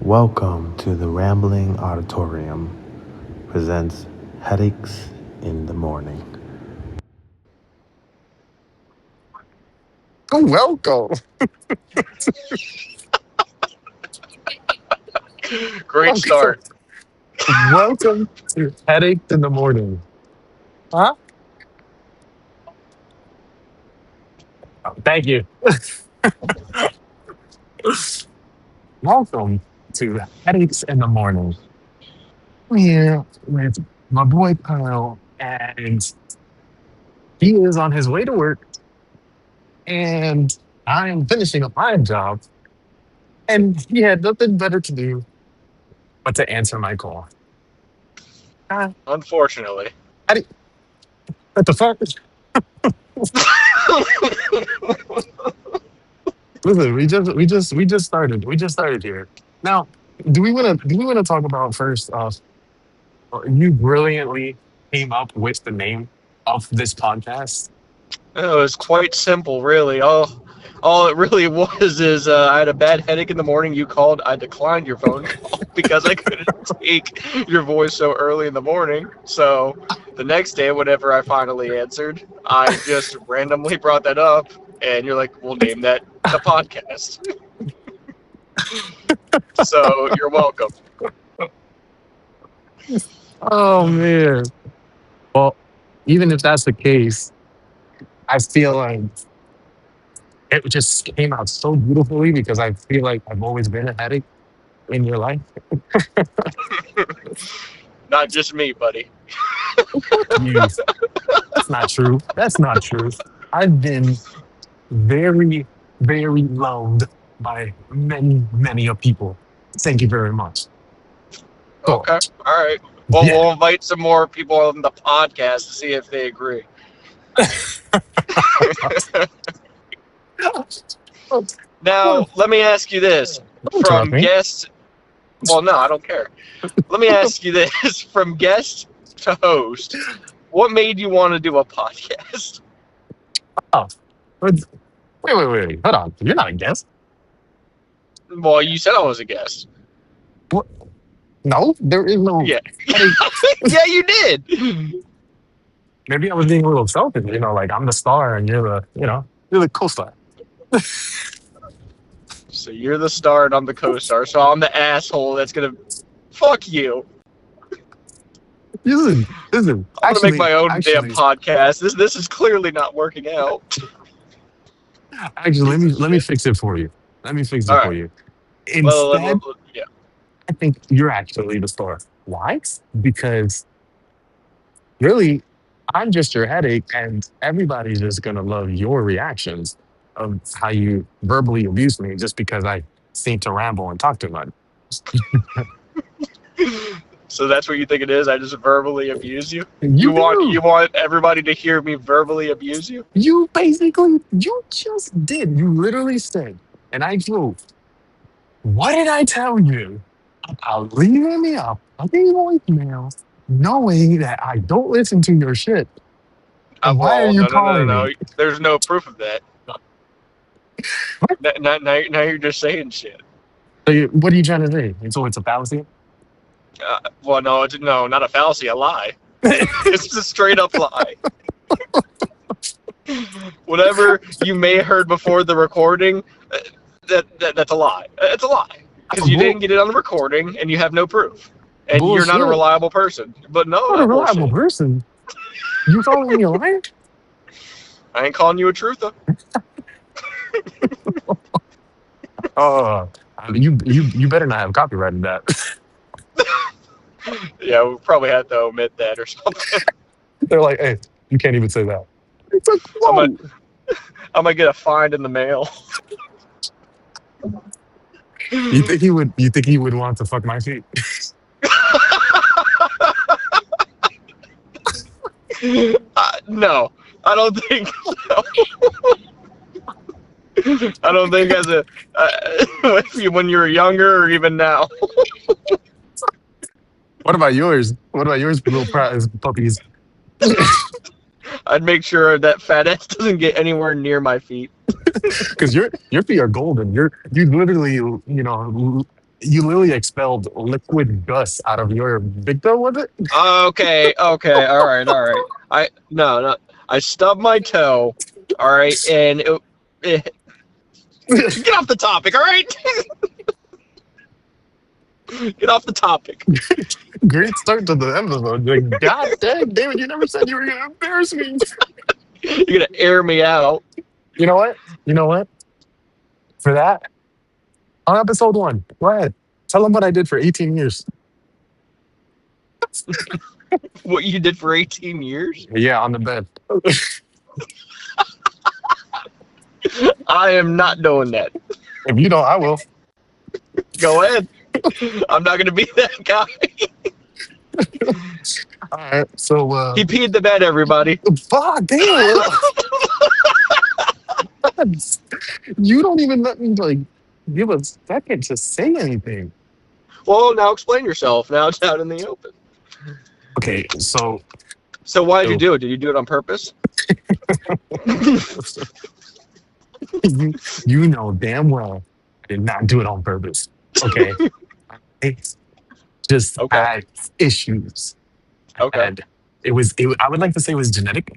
Welcome to the Rambling Auditorium presents Headaches in the Morning. Welcome. Great Welcome. start. Welcome to Headache in the Morning. Huh? Oh, thank you. Welcome to Headaches in the Morning. I'm here with my boy Kyle, and he is on his way to work, and I am finishing up my job, and he had nothing better to do but to answer my call. Uh, Unfortunately. how do- what the fuck? Listen, we just started here. Now, do we want to talk about first off? You brilliantly came up with the name of this podcast. It was quite simple, really. All it really was is I had a bad headache in the morning. You called. I declined your phone call because I couldn't take your voice so early in the morning. So the next day, whenever I finally answered, I just randomly brought that up, and you're like, "We'll name that the podcast." So you're welcome. Oh man. Well, even if that's the case, I feel like it just came out so beautifully because I feel like I've always been a headache in your life. Not just me, buddy. Fuck you. That's not true. That's not true. I've been very, very loved by many, many of people. Thank you very much. So, Okay. All right. Well, yeah. we'll invite some more people on the podcast to see if they agree. Now, let me ask you this. Don't interrupt From me. guest, well, no, I don't care. Let me ask you this. From guest to host, what made you want to do a podcast? Oh, wait, wait. Hold on. You're not a guest. Well, you said I was a guest. What? No, there is no. Yeah. Hey, Yeah, you did. maybe I was being a little selfish. Like I'm the star and you're the co-star. So you're the star and I'm the co-star, so I'm the asshole that's going to fuck you. Listen. I'm going to make my own damn Actually, podcast. This is clearly not working out. let me fix it for you. Let me fix All it for right. you. Well, Instead, yeah. I think you're actually the star. Why? Because really, I'm just your headache, and everybody's just gonna love your reactions of how you verbally abuse me just because I seem to ramble and talk too much. So that's what you think it is? I just verbally abuse you? You You do. want everybody to hear me verbally abuse you? You just did. You literally said, and I flew. What did I tell you about leaving me up on these voicemails, knowing that I don't listen to your shit? And why are Well, you no, calling no. me? There's no proof of that. What? Now you're just saying shit. What are you trying to say? So it's a fallacy? Well, no, not a fallacy, a lie. It's just a straight up lie. Whatever you may have heard before the recording, that's a lie. It's a lie because you didn't Bull, get it on the recording and you have no proof, and you're not a bullshit. reliable person. But no, I'm not a not reliable bullshit. person. You calling me a liar? I ain't calling you a truther. Uh, you better not have copyrighted that. Yeah, we probably had to omit that or something. They're like, hey, you can't even say that. It's a I'm gonna, quote. I'm gonna get a fine in the mail. You think he would want to fuck my feet? No, I don't think so. I don't think as a when you were younger or even now. What about yours? What about yours, little prize puppies? I'd make sure that fat ass doesn't get anywhere near my feet. Because your feet are golden. You literally You literally expelled liquid dust out of your big toe, was it? Okay, okay, all right, all right. No. I stubbed my toe. All right, and get off the topic. All right, get off the topic. Great start to the episode. Like, God dang, David, you never said you were gonna embarrass me. You're gonna air me out. You know what? You know what? For that, on episode 1, go ahead. Tell them what I did for 18 years. What you did for 18 years? Yeah, on the bed. I am not doing that. If you don't, I will. Go ahead. I'm not gonna be that guy. All right. So, He peed the bed, everybody. fuck, damn. You don't even let me like give a second to say anything. Well, now explain yourself. Now it's out in the open. Okay, so So why did you do it? Did you do it on purpose? you know damn well I did not do it on purpose. Okay. I just Okay. had issues. Okay. And I would like to say it was genetic.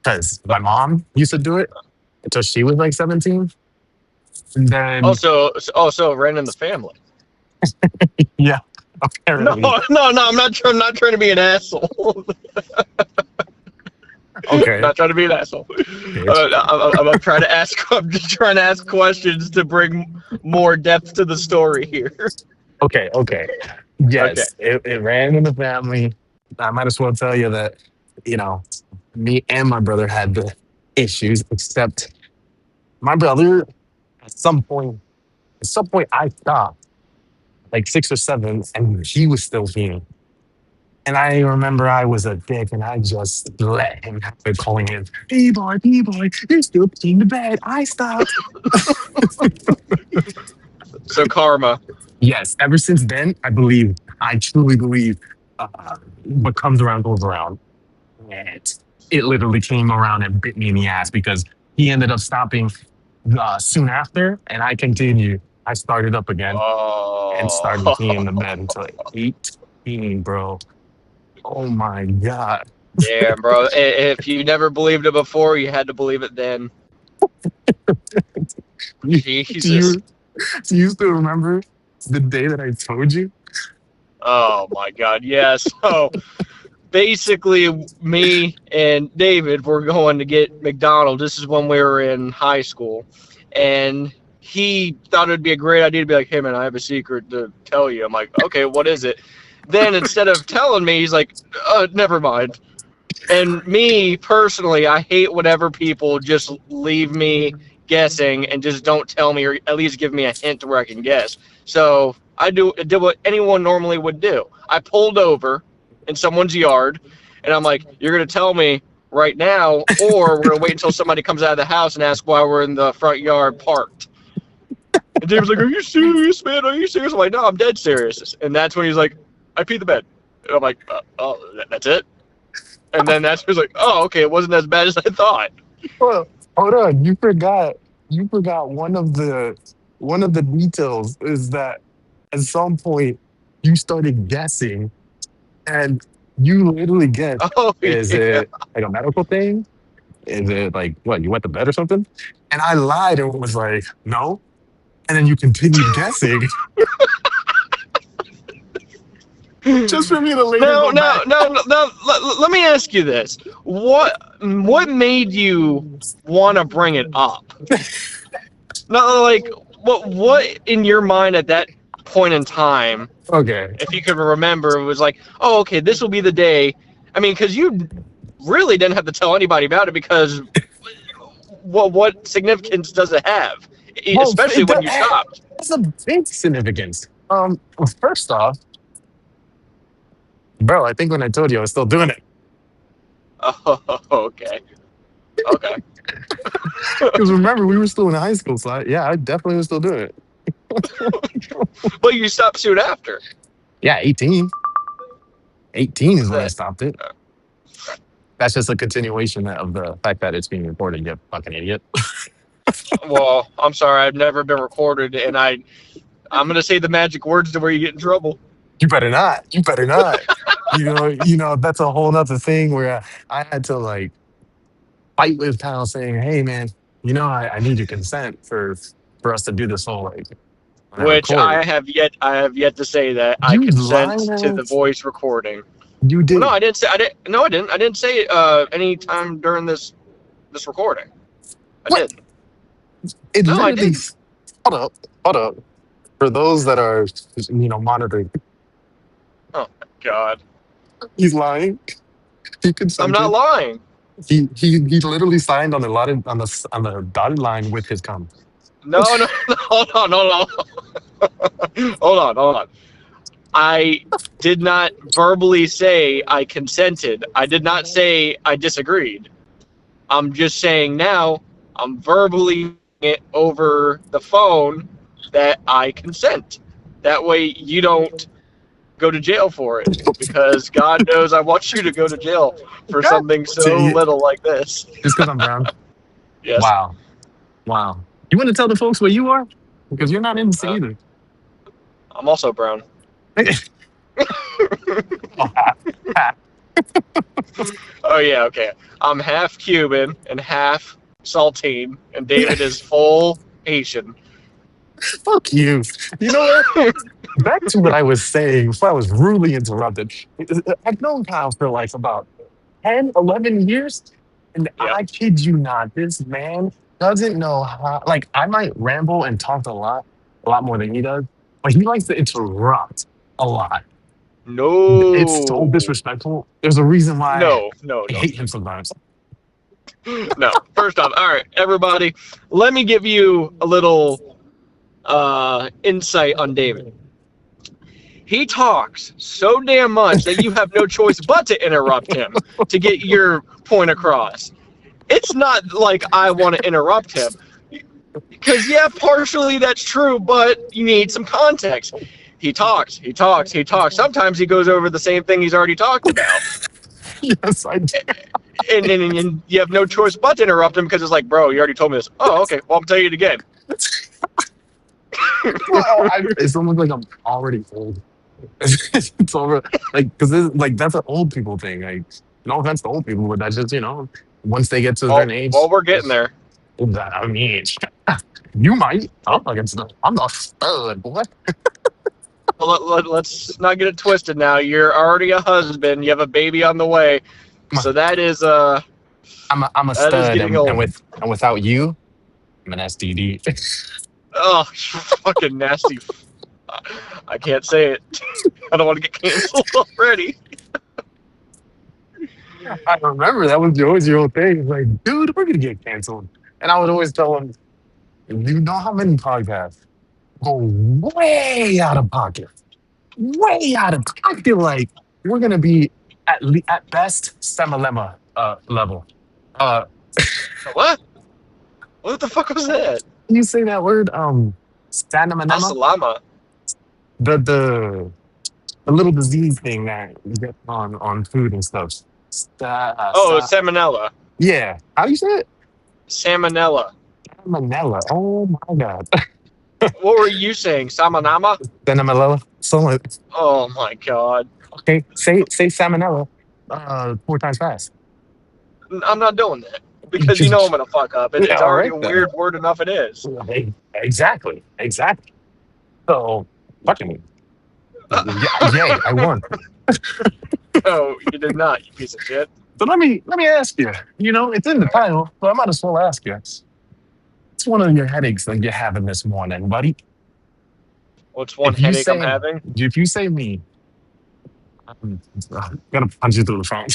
Because my mom used to do it until she was like 17. And then So it ran in the family. yeah, No, apparently. no, I'm not trying to be an asshole. Okay. Not trying to be an asshole. I'm trying to ask. I'm just trying to ask questions to bring more depth to the story here. Okay. Yes, it ran in the family. I might as well tell you that, me and my brother had the issues, except my brother, at some point, I stopped, like 6 or 7, and he was still peeing. And I remember I was a dick and I just let him have it, calling him, B-boy, you're still peeing the bed. I stopped. So karma. Yes, ever since then, I truly believe, what comes around goes around. And it literally came around and bit me in the ass because he ended up stopping soon after, and I continued. I started up again and started peeing in the Oh, bed until 18, bro. Oh my God. damn, bro. If you never believed it before, you had to believe it then. Do Jesus. do you still remember the day that I told you? Oh my God. Yes. So basically, me and David were going to get McDonald's. This is when we were in high school, and he thought it'd be a great idea to be like, "Hey man, I have a secret to tell you." I'm like, "Okay, what is it?" Then instead of telling me, he's like, "Never mind." And me personally, I hate whenever people just leave me guessing and just don't tell me, or at least give me a hint to where I can guess. So I did what anyone normally would do. I pulled over in someone's yard, and I'm like, "You're gonna tell me right now, or we're gonna wait until somebody comes out of the house and ask why we're in the front yard parked." And David's like, "Are you serious, man? Are you serious?" I'm like, "No, I'm dead serious." And that's when he's like, "I peed the bed." And I'm like, "Oh, that's it?" And then that's when he's like, "Oh, okay, it wasn't as bad as I thought." Well, hold on. You forgot. One of the details is that at some point you started guessing, and you literally guessed, Oh is yeah. it like a medical thing? Is it like what, you went to bed or something? And I lied and was like, no. And then you continued guessing just for me to later No, go no, back. no, no. Let me ask you this: what made you want to bring it up? No, like what in your mind at that point in time, Okay. if you could remember, it was like, "Oh, okay, this will be the day." I mean, because you really didn't have to tell anybody about it, because what significance does it have, Well, especially when you stopped? that's a big significance. Well, first off, bro, I think when I told you I was still doing it. Oh, okay, okay. Because remember, we were still in high school, so I definitely was still doing it. But you stopped soon after. Yeah, 18. 18 is when I That- stopped it. That's just a continuation of the fact that it's being recorded, you fucking idiot. Well, I'm sorry, I've never been recorded, and I'm gonna say the magic words to where you get in trouble. You better not. You better not. That's a whole nother thing where I had to like fight with Kyle saying, "Hey, man, I need your consent for us to do this whole like on our Which record." I have yet to say that I You consent to lying the ass. voice recording. You Well, no, did. I didn't say I didn't. No, I didn't. I didn't say any time during this recording. I What? didn't. It No, I literally. didn't. Hold up. Hold up. For those that are, monitoring, Oh my god, he's lying. He I'm not consented. lying. He literally signed on the on the dotted line with his cum. No, no, no. Hold on, hold on, hold on, hold on. I did not verbally say I consented. I did not say I disagreed. I'm just saying now I'm verbally it over the phone that I consent. That way you don't go to jail for it because God knows I want you to go to jail for God. something so See, little like this. just because I'm brown. Yes, Wow. Wow. You want to tell the folks where you are? Because you're not in the uh, either. I'm also brown. Oh, ha, ha. Oh yeah, okay. I'm half Cuban and half saltine, and David is full Haitian. Fuck you. You know what? Back to what I was saying before I was rudely interrupted. I've known Kyle for like about 10, 11 years. And Yep. I kid you not, this man doesn't know how. Like, I might ramble and talk a lot more than he does, but he likes to interrupt a lot. It's so No. disrespectful. There's a reason why No, no, I no, hate him sometimes. no. First off, all right, everybody, let me give you a little insight on David. He talks so damn much that you have no choice but to interrupt him to get your point across. It's not like I want to interrupt him. Because, yeah, partially that's true, but you need some context. He talks, he talks, he talks. Sometimes he goes over the same thing he's already talked about. Yes, I do. And you have no choice but to interrupt him because it's like, bro, you already told me this. Oh, okay. Well, I'm telling you it again. Well, it's almost like I'm already old. It's over. Like, because like that's an old people thing. Like, no offense to old people, but that's just, once they get to a certain age, Well, we're getting there. I mean, you might. I'm not stud, boy. Well, let's not get it twisted now. You're already a husband. You have a baby on the way. So that is I'm a that is stud, getting and old. without you, I'm an STD. Oh, you fucking nasty. I can't say it. I don't want to get canceled already. I remember that was always your old thing. It's like, dude, we're gonna get canceled, and I would always tell him, you know how many podcasts go way out of pocket, way out of. I feel like we're gonna be at best semi-lemma level. Uh, What? What the fuck was that? you say that word, stamina, Asalama. the little disease thing that you get on food and stuff. Oh, salmonella. Yeah, how do you say it? Salmonella. Salmonella. Oh my god. What were you saying? Salmonama? Salmonella. So Oh my god. okay, say salmonella 4 times fast. I'm not doing that because you know I'm gonna fuck up. Yeah, It's all already right a then. weird word enough. It is. Exactly. Exactly. So fucking yeah, yay, I won. No, you did not. You piece of shit. So let me ask you. It's in the title, so I might as well ask you. What's one of your headaches that you're having this morning, buddy? What's one If you headache I'm say having? if you say me, I'm gonna punch you through the phone.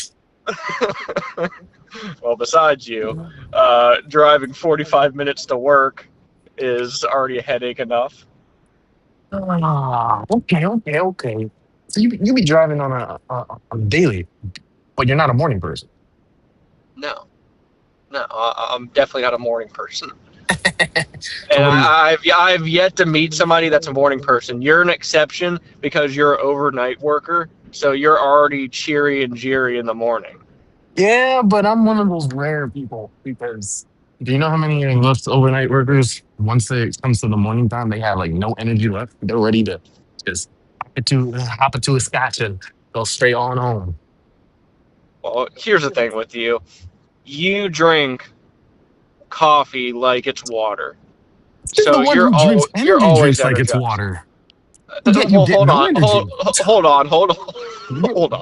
Well, besides you, driving 45 minutes to work is already a headache enough. Okay. So you be driving on a daily, but you're not a morning person. No, no, I'm definitely not a morning person. So And what do you? I've yet to meet somebody that's a morning person. You're an exception because you're an overnight worker, so you're already cheery and jeery in the morning. Yeah, but I'm one of those rare people because Do you know how many of us overnight workers, once it comes to the morning time, they have like no energy left. They're ready to just hop into a scotch and go straight on home. Well, here's the thing with you. You drink coffee like it's water. You're the So one who drinks you're energy always drinks like it's energized. water. Yet you Well, get hold no on. energy. Hold on. Hold on.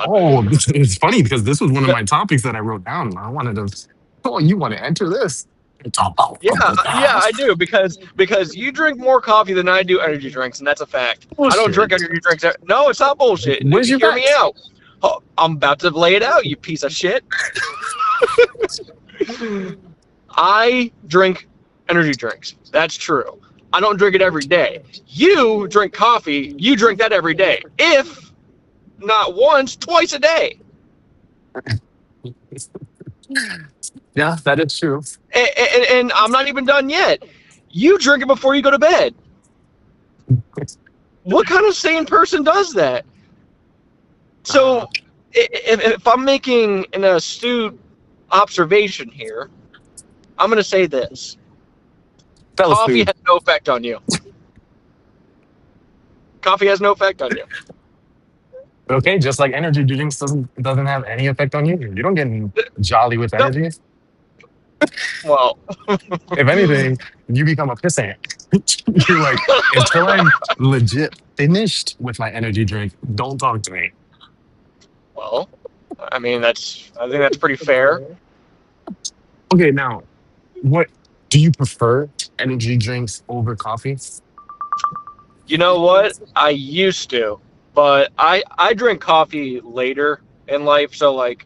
Oh, it's funny because this was one of my topics that I wrote down. I wanted to. Oh, you want to enter this? It's all about Yeah, I do because you drink more coffee than I do energy drinks, and that's a fact. I don't drink bullshit. energy drinks. No, it's not bullshit. Where's your Hear me facts? out. Oh, I'm about to lay it out, you piece of shit. I drink energy drinks. That's true. I don't drink it every day. You drink coffee. You drink that every day. If not once, twice a day. Yeah, that is true. And I'm not even done yet. You drink it before you go to bed. What kind of sane person does that? So, if I'm making an astute observation here, I'm going to say this. Fell Coffee asleep. has no effect on you. Coffee has no effect on you. Okay, just like energy drinks doesn't have any effect on you. You don't get jolly with No, energy. well, If anything, you become a pissant. You're like, until I'm legit finished with my energy drink, don't talk to me. well, I mean, I think that's pretty fair. Okay, now, what do you prefer energy drinks over coffee? You know what? I used to, but I drink coffee later in life. So like,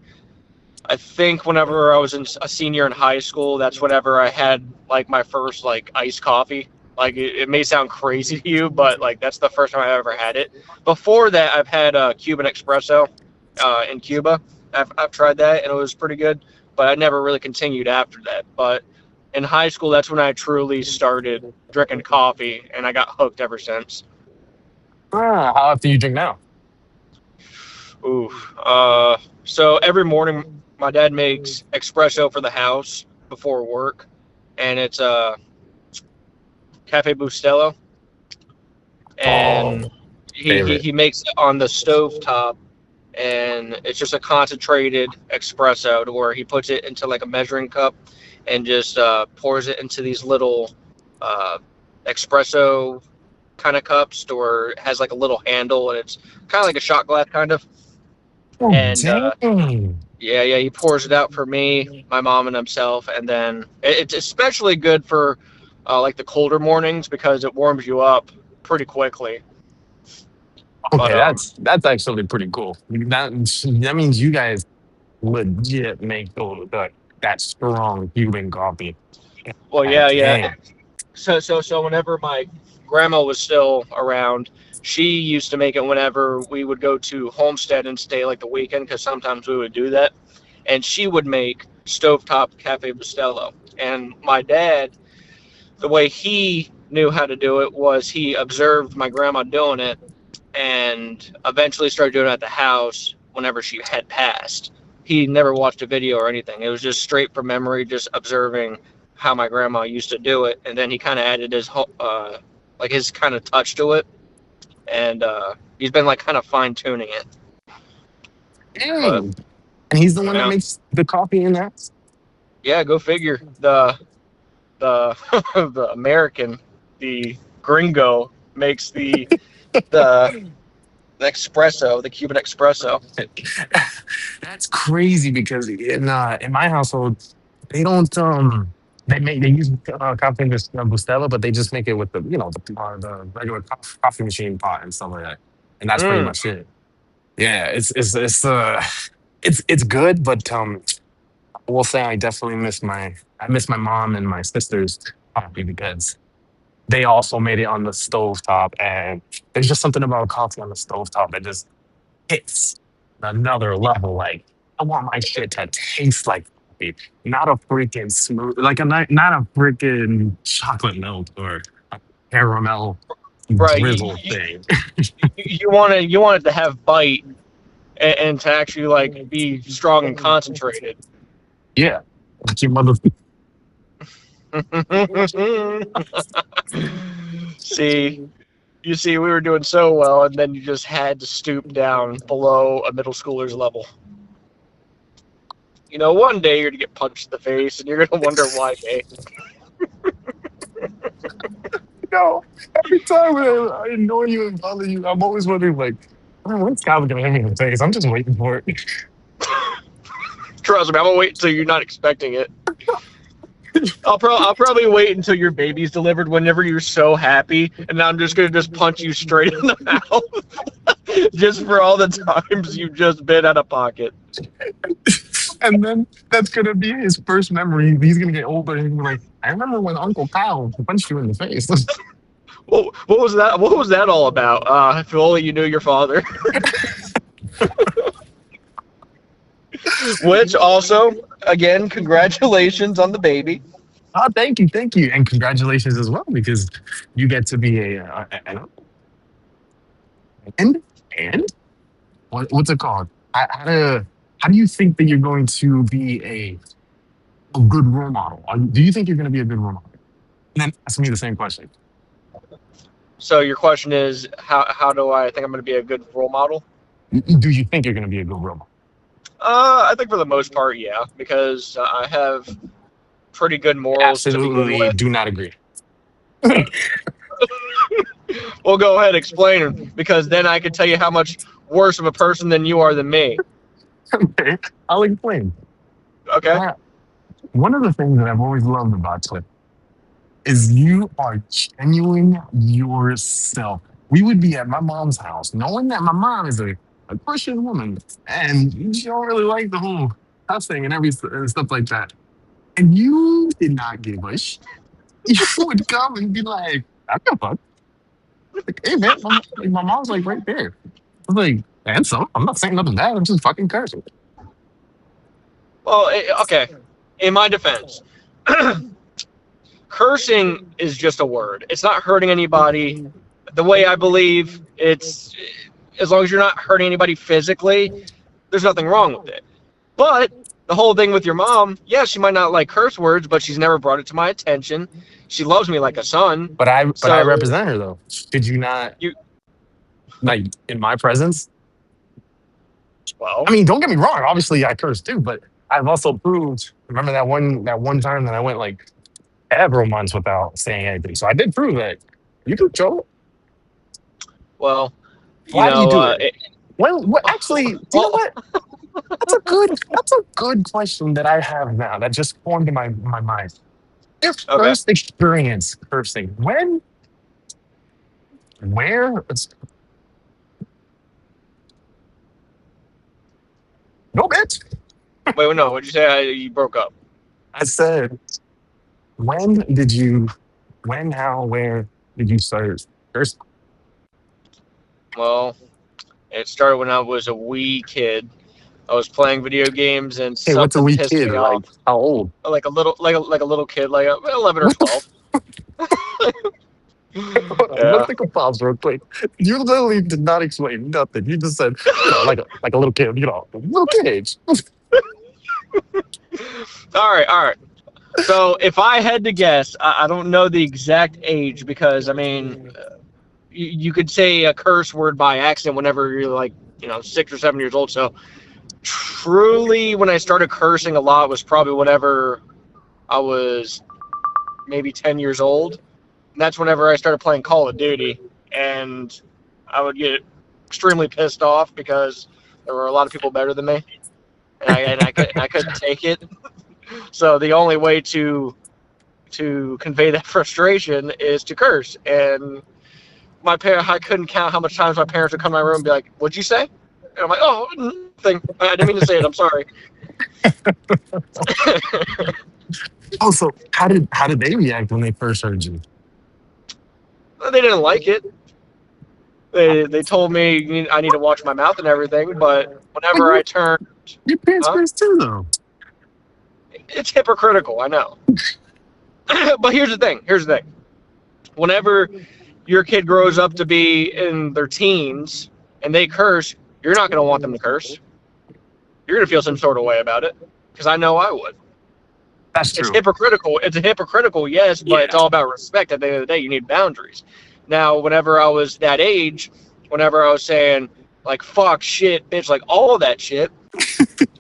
I think whenever I was a senior in high school, that's whenever I had like my first like iced coffee. Like it may sound crazy to you, but like that's the first time I ever had it. Before that, I've had a Cuban espresso in Cuba. I've tried that and it was pretty good, but I never really continued after that. But in high school, that's when I truly started drinking coffee, and I got hooked ever since. How often you drink now? Ooh. So every morning, my dad makes espresso for the house before work, and it's a Cafe Bustelo, Oh, and favorite. he makes it on the stove top, and it's just a concentrated espresso to where he puts it into like a measuring cup and just pours it into these little uh, espresso kind of cups, or it has like a little handle, and it's kind of like a shot glass kind of. Oh, And dang. yeah, he pours it out for me, my mom, and himself, and then it's especially good for like the colder mornings because it warms you up pretty quickly. But Okay, that's actually pretty cool. That means you guys legit make that strong Cuban coffee. well, God yeah. damn. So whenever my grandma was still around, she used to make it whenever we would go to Homestead and stay like the weekend because sometimes we would do that, and she would make stovetop Cafe Bustelo. And my dad, the way he knew how to do it was he observed my grandma doing it and eventually started doing it at the house whenever she had passed. He never watched a video or anything. It was just straight from memory, just observing how my grandma used to do it, and then he kind of added his like his kind of touch to it, and he's been like kind of fine tuning it. But Dang. And he's the one that yeah, makes the coffee in that? yeah, go figure. The the American, the gringo makes the espresso, the Cuban espresso. That's crazy because in my household they don't they use coffee Bustelo, but they just make it with the regular coffee machine pot and stuff like that, and that's pretty Mm. much it. Yeah, it's good, but I will say I miss my mom and my sister's coffee because they also made it on the stove top, and there's just something about coffee on the stove top that just hits another level. Like I want my shit to taste like coffee, not a freaking smooth, like not a freaking chocolate milk or a caramel Right, drizzle thing. you want it to have bite and to actually like be strong and concentrated. Yeah, like your mother. See, you see, we were doing so well, and then you just had to stoop down below a middle schooler's level. You know, one day you're gonna get punched in the face, and you're gonna wonder why, Jay. No, every time I annoy you and bother you, I'm always wondering, like, "Man, when's Skylar gonna hit me in the face?" I'm just waiting for it. Trust me, I'm gonna wait until you're not expecting it. I'll probably wait until your baby's delivered whenever you're so happy, and I'm just gonna punch you straight in the mouth, just for all the times you've just been out of pocket. And then that's gonna be his first memory. He's gonna get older and he's gonna be like, I remember when Uncle Kyle punched you in the face. What was that? What was that all about? If only you knew your father. Which also, again, congratulations on the baby. Oh, thank you, and congratulations as well because you get to be and and what's it called? How do you think that you're going to be a good role model? Do you think you're going to be a good role model? And then ask me the same question. So your question is, how do I think I'm going to be a good role model? Do you think you're going to be a good role model? I think for the most part, yeah, because I have pretty good morals to begin Absolutely with. do not agree. Well, go ahead, explain, because then I can tell you how much worse of a person than you are than me. Okay, I'll explain. Okay? One of the things that I've always loved about you is you are genuine yourself. We would be at my mom's house, knowing that my mom is a Christian woman, and she don't really like the whole cussing and stuff like that. And you did not give a shit. You would come and be like, I don't fuck. Like, hey man, my mom's like right there. I was like, and so I'm not saying nothing bad. I'm just fucking cursing. Well, okay. In my defense, cursing is just a word. It's not hurting anybody. The way I believe, it's as long as you're not hurting anybody physically, there's nothing wrong with it. But the whole thing with your mom, yeah, she might not like curse words, but she's never brought it to my attention. She loves me like a son. But I So represent her though. Did you not? you Like in my presence? well, I mean, don't get me wrong. Obviously, I curse too, but I've also proved. Remember that one time that I went like several months without saying anything. So I did prove that you can control it. well, you Why do you know, do it? Well, actually, do you know what? That's a good question that I have now. That just formed in my mind. Your okay. first experience cursing. When? Where? No, bitch. Wait, no, what'd you say? You broke up. I said, when did you, when, how, where did you start cursing? Well, it started when I was a wee kid. I was playing video games and Hey, what's a something wee pissed kid? me Like, off. how old? Like a little, like a little kid, like 11 or What the 12. Hold on, let's Yeah. take a pause real quick. You literally did not explain nothing. You just said, like a little kid, a little kid. All right, all right. So if I had to guess, I don't know the exact age because I mean, you could say a curse word by accident whenever you're like 6 or 7 years old. So truly, when I started cursing a lot was probably whenever I was maybe 10 years old. And that's whenever I started playing Call of Duty, and I would get extremely pissed off because there were a lot of people better than me, and I couldn't take it. So the only way to convey that frustration is to curse. And I couldn't count how much times my parents would come to my room and be like, "What'd you say?" And I'm like, "Oh, nothing. I didn't mean to say it. I'm sorry." Oh, so how did they react when they first heard you? They didn't like it. They told me I need to watch my mouth and everything, but whenever I turned, Your parents huh? curse too, though. It's hypocritical, I know. But here's the thing. Whenever your kid grows up to be in their teens and they curse, you're not going to want them to curse. You're going to feel some sort of way about it because I know I would. That's It's true. hypocritical. It's a hypocritical, yes, but it's Yeah. all about respect. At the end of the day, you need boundaries. Now, whenever I was that age, whenever I was saying like fuck, shit, bitch, like all of that shit,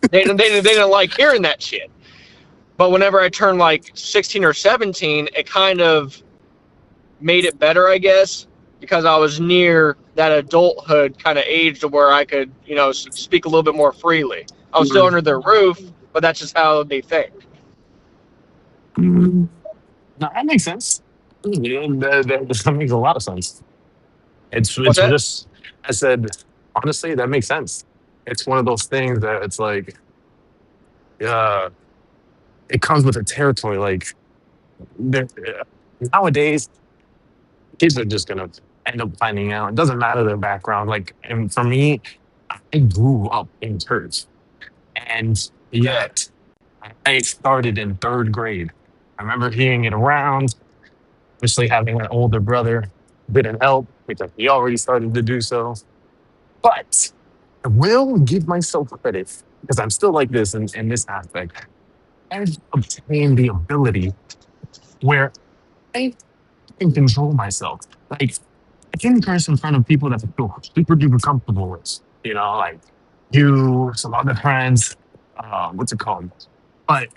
they didn't like hearing that shit. But whenever I turned like 16 or 17, it kind of made it better, I guess, because I was near that adulthood kind of age to where I could, speak a little bit more freely. I was still Mm, under their roof, but that's just how they think. mm, no, that makes sense. Yeah, that makes a lot of sense. What's It's that? just I said honestly that makes sense. It's one of those things that it's like uh it comes with a territory. Like nowadays, kids are just gonna end up finding out. It doesn't matter their background. Like, and for me, I grew up in church, and Yeah, yet I started in third grade. I remember hearing it around, especially having an older brother didn't help because he already started to do so. But I will give myself credit because I'm still like this in this aspect. I've obtained the ability where I can control myself. Like I can curse in front of people that I feel super duper comfortable with. Like you, some other friends. What's it called? But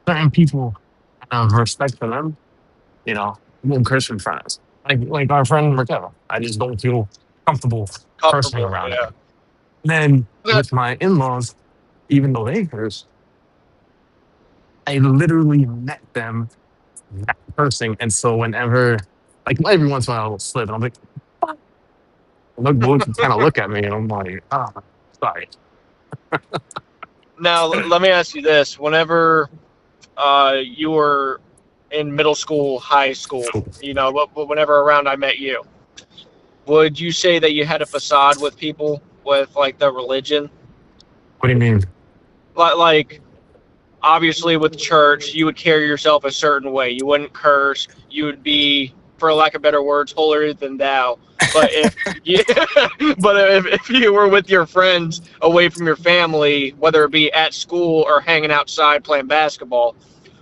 certain people, out of respect for them, I won't curse in front of us. Like our friend Raquel. I just don't feel comfortable cursing comfortable. around Yeah. her. Then That- with my in-laws, even though they curse, I literally met them that cursing. And so whenever, like every once in a while, I'll slip, and I'm like, "Fuck." Look kind of look at me, and I'm like, oh, sorry. Now, let me ask you this: whenever you were in middle school, high school, So, whenever around I met you, would you say that you had a facade with people with like the religion? what do you mean? Like obviously with church, you would carry yourself a certain way. You wouldn't curse. You would be, for lack of better words, holier than thou. But if you, but if you were with your friends away from your family, whether it be at school or hanging outside playing basketball,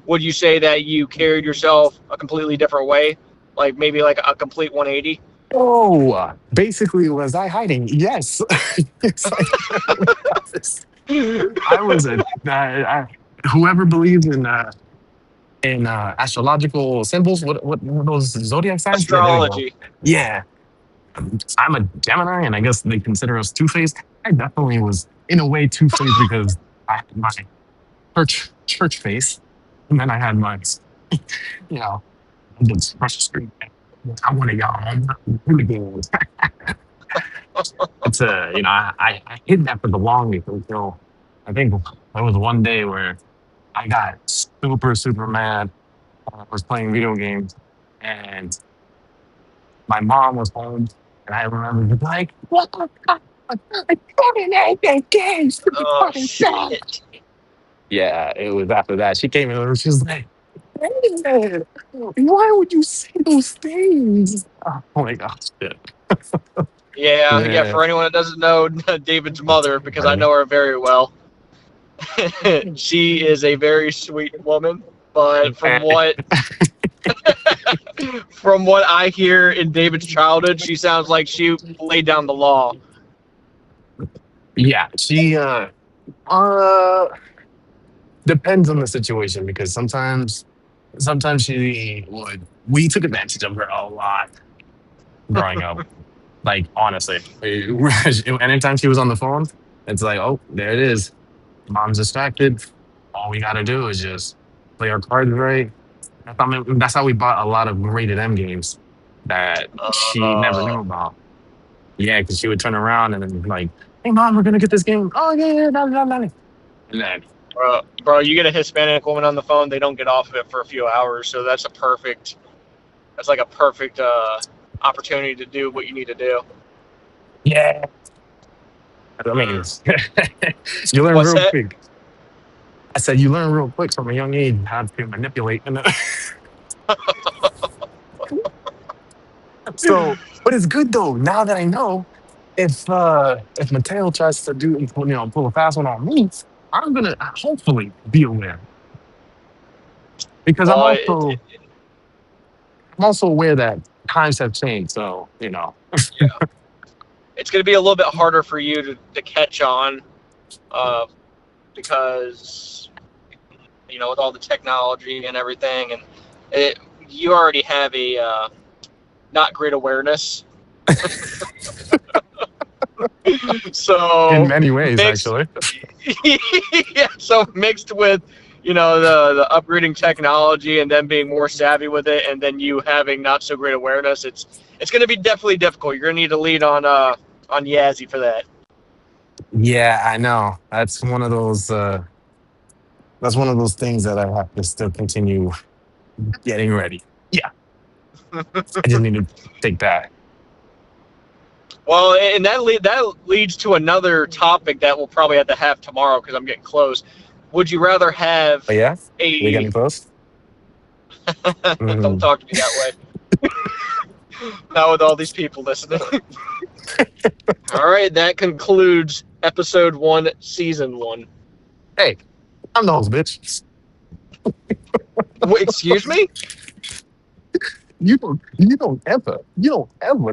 would you say that you carried yourself a completely different way? Like maybe like a complete 180? Oh, basically, was I hiding? Yes. Yes, was. I was whoever believes in astrological symbols. What are those zodiac signs? Yeah, there we go. Astrology. Yeah, I'm a Gemini, and I guess they consider us two faced. I definitely was in a way two faced because I had my church face, and then I had my you know the precious street. I want to y'all. I'm not hooligan. It's I hid that for the longest until I think there was one day where I got super mad. I was playing video games and my mom was home, and I remember being like, "What the fuck? I fucking hate that game, stupid Oh fucking dog." shit. Yeah, it was after that. She came in and she was like, "David, why would you say those things?" Oh my gosh, shit. Yeah, yeah. Yeah. For anyone that doesn't know David's mother, because I know her very well, she is a very sweet woman. But from what I hear in David's childhood, she sounds like she laid down the law. Yeah, she uh depends on the situation because sometimes she would we took advantage of her a lot growing up. Like honestly. Anytime she was on the phone, it's like, oh, there it is. Mom's distracted. All we gotta do is just play our cards right. That's how we bought a lot of rated M games that she never Uh, knew about. Yeah, because she would turn around and then like, hey mom, we're gonna get this game. Oh yeah, yeah, blah, blah, blah. And then bro, you get a Hispanic woman on the phone, they don't get off of it for a few hours. So that's like a perfect opportunity to do what you need to do. yeah, I mean, Mm. you learn What's real that? quick. I said you learn real quick from a young age how to manipulate. So, but it's good though. Now that I know, if Mateo tries to pull a fast one on me, I'm gonna hopefully be aware. because Well, I'm also aware that times have changed. So it's going to be a little bit harder for you to catch on, uh, because with all the technology and everything, and you already have a not great awareness. in So many ways, mixed, actually. yeah. So mixed with the upgrading technology and then being more savvy with it, and then you having not so great awareness, it's going to be definitely difficult. You're going to need to lean on Yazzie for that. Yeah, I know. That's one of those things that I have to still continue getting ready. Yeah, I just need to take that. Well, and that leads to another topic that we'll probably have to have tomorrow because I'm getting close. Would you rather have But yeah, we a? getting close. Don't Mhm. talk to me that way. Not with all these people listening. All right, that concludes episode 1, season 1. Hey, I'm the host, bitch. Wait, excuse me? You don't ever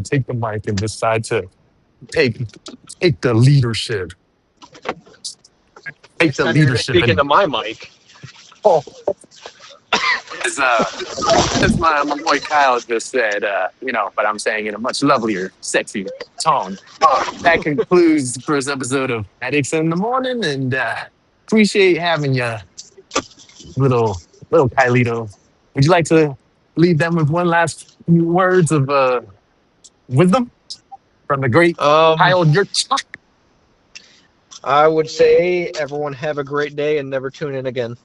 take the mic and decide to take take the leadership, take Next the time you're going to leadership speak and into my mic. oh, as my boy Kyle just said, but I'm saying in a much lovelier, sexy tone. That concludes the first episode of Addicts in the Morning, and appreciate having you, little little Kylito. Would you like to leave them with one last few words of wisdom from the great Um, Kyle Yurchuk? I would say everyone have a great day and never tune in again.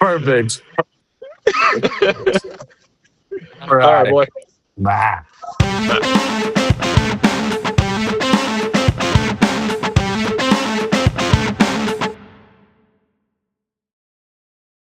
Perfect. We're All out right, of boy. here. Bye.